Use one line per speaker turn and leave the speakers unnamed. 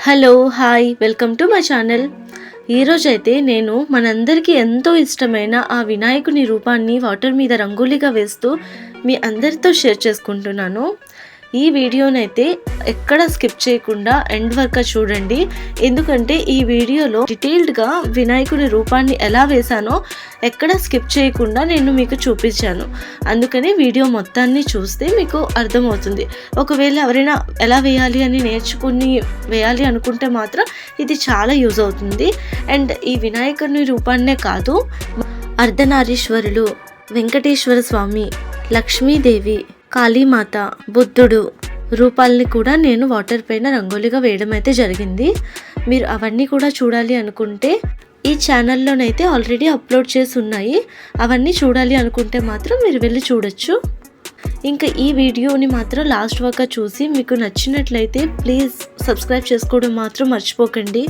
Hello hi welcome to my channel. ఈరోజైతే నేను మనందరికీ ఎంతో ఇష్టమైన ఆ వినాయకుని రూపాన్ని వాటర్ మీద రంగోలీగా వేస్తూ మీ అందరితో షేర్ చేసుకుంటున్నాను. ఈ వీడియోనైతే ఎక్కడ స్కిప్ చేయకుండా ఎండ్ వరకు చూడండి, ఎందుకంటే ఈ వీడియోలో డీటెయిల్డ్గా వినాయకుని రూపాన్ని ఎలా వేశానో ఎక్కడ స్కిప్ చేయకుండా నేను మీకు చూపించాను. అందుకని వీడియో మొత్తాన్ని చూస్తే మీకు అర్థమవుతుంది. ఒకవేళ ఎవరైనా ఎలా వేయాలి అని నేర్చుకుని వేయాలి అనుకుంటే మాత్రం ఇది చాలా యూజ్ అవుతుంది. అండ్ ఈ వినాయకుని రూపాన్నే కాదు, అర్ధనారీశ్వరులు, వెంకటేశ్వర స్వామి, లక్ష్మీదేవి, కాళీమాత, బుద్ధుడు రూపాలని కూడా నేను వాటర్ పైన రంగోలీగా వేయడం అయితే జరిగింది. మీరు అవన్నీ కూడా చూడాలి అనుకుంటే ఈ ఛానల్లోనైతే ఆల్రెడీ అప్లోడ్ చేసి ఉన్నాయి. అవన్నీ చూడాలి అనుకుంటే మాత్రం మీరు వెళ్ళి చూడొచ్చు. ఇంకా ఈ వీడియోని మాత్రం లాస్ట్ వరకు చూసి మీకు నచ్చినట్లయితే ప్లీజ్ సబ్స్క్రైబ్ చేసుకోవడం మాత్రం మర్చిపోకండి.